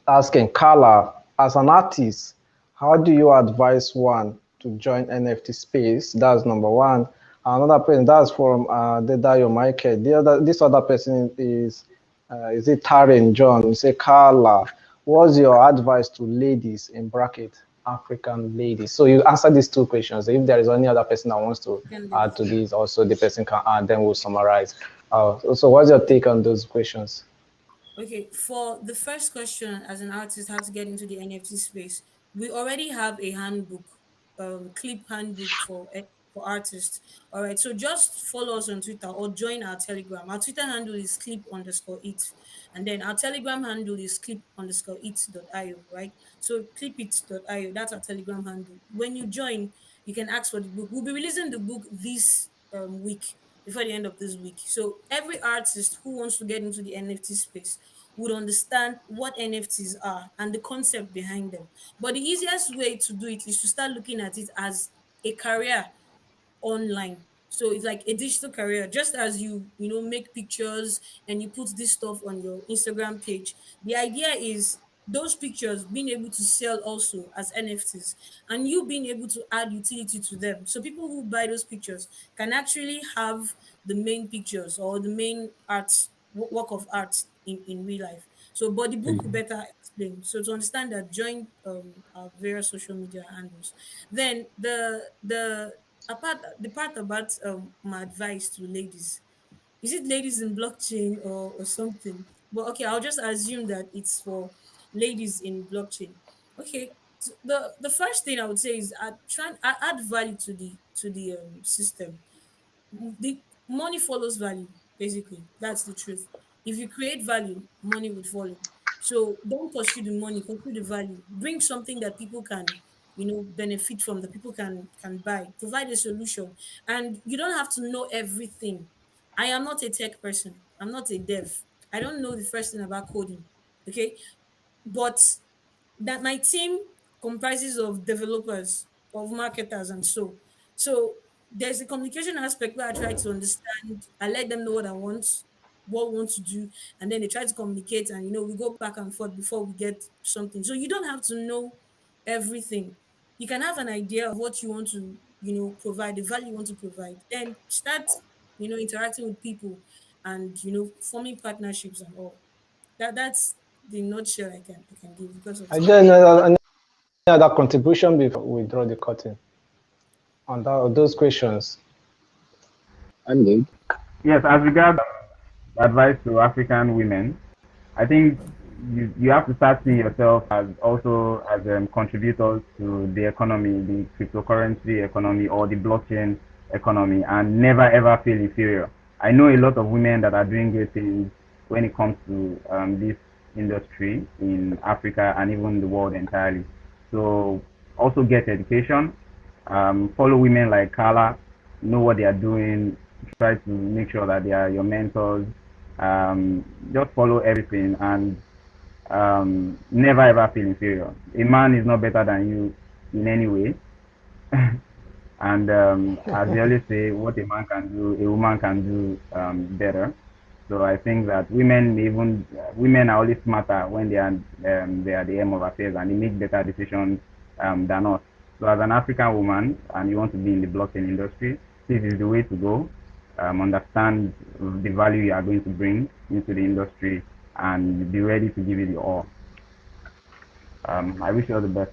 asking Carla, as an artist, how do you advise one to join NFT space? That's number one. Another person, that's from Dedayo Michael. This other person is it Taryn John? You say, Carla, what's your advice to ladies in bracket, African ladies? So you answer these two questions. If there is any other person that wants to You can do add it. to these, also the person can add, then we'll summarize. So what's your take on those questions? Okay, for the first question, as an artist, how to get into the NFT space, we already have a handbook, clip handbook for artists. All right, so just follow us on Twitter or join our Telegram. Our Twitter handle is clip_it, and then our Telegram handle is clip_it.io. Right, so clipit.io. That's our Telegram handle. When you join, you can ask for the book. We'll be releasing the book this week before the end of this week. So every artist who wants to get into the NFT space would understand what NFTs are and the concept behind them. But the easiest way to do it is to start looking at it as a career online. So it's like a digital career, just as you make pictures and you put this stuff on your Instagram page. The idea is those pictures being able to sell also as NFTs and you being able to add utility to them. So people who buy those pictures can actually have the main pictures or the main work of art in real life. So, but the book will better explain. So to understand that, join our various social media handles. Then the the part about my advice to ladies, is it ladies in blockchain or something? But okay, I'll just assume that it's for ladies in blockchain. Okay, so the first thing I would say is add value to the system. The money follows value. Basically, that's the truth. If you create value, money would follow. So don't pursue the money, pursue the value. Bring something that people can, benefit from, that people can buy. Provide a solution. And you don't have to know everything. I am not a tech person. I'm not a dev. I don't know the first thing about coding. Okay. But that my team comprises of developers, of marketers, and so there's a communication aspect where I try to understand. I let them know what we want to do, and then they try to communicate, and we go back and forth before we get something. So you don't have to know everything. You can have an idea of what you want to provide, the value you want to provide, then start interacting with people, and forming partnerships and all. That's the nutshell I can give because of Is time. there any other contribution before we draw the curtain on those questions? I'm good. Yes, as regards advice to African women, I think you have to start seeing yourself as also as contributors to the economy, the cryptocurrency economy or the blockchain economy, and never ever feel inferior. I know a lot of women that are doing great things when it comes to this industry in Africa and even the world entirely. So also get education, follow women like Carla, know what they are doing, try to make sure that they are your mentors, just follow everything and never ever feel inferior. A man is not better than you in any way. And as they always say, what a man can do, a woman can do better. So I think that women are always smarter when they are the aim of affairs and they make better decisions than us. So as an African woman and you want to be in the blockchain industry, this is the way to go. Understand the value you are going to bring into the industry and be ready to give it your all. I wish you all the best.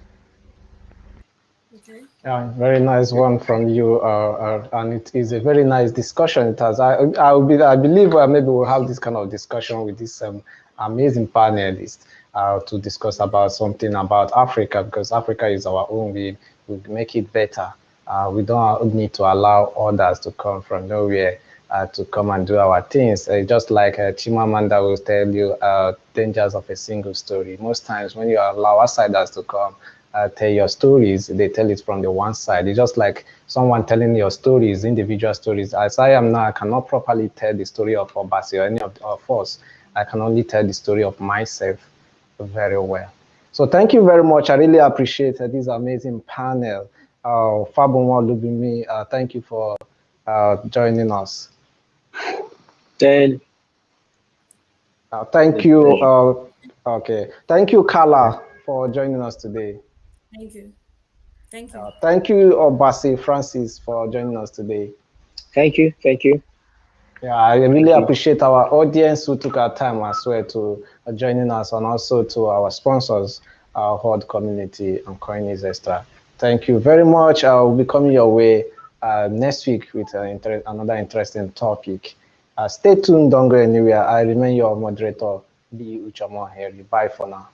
Okay. Yeah, very nice one from you, and it is a very nice discussion. It has. I believe maybe we'll have this kind of discussion with this amazing panelist to discuss about something about Africa, because Africa is our own. We make it better. We don't need to allow others to come from nowhere to come and do our things. Just like Chimamanda will tell you, dangers of a single story. Most times when you allow outsiders to come tell your stories, they tell it from the one side. It's just like someone telling your stories, individual stories. As I am now, I cannot properly tell the story of Obasi or any of us. I can only tell the story of myself very well. So thank you very much. I really appreciate this amazing panel. Fabunwa Lubimi, thank you for joining us. Then Thank you. Okay. Thank you, Carla, for joining us today. Thank you. Thank you. Thank you, Obasi Francis, for joining us today. thank you. Yeah, I really Thank you. appreciate our audience who took our time as well to joining us, and also to our sponsors, our Horde community and Coinbase Extra. Thank you very much. I will be coming your way next week with another interesting topic. Stay tuned, don't go anywhere. I remain your moderator, Lee Uchamo here. Bye for now.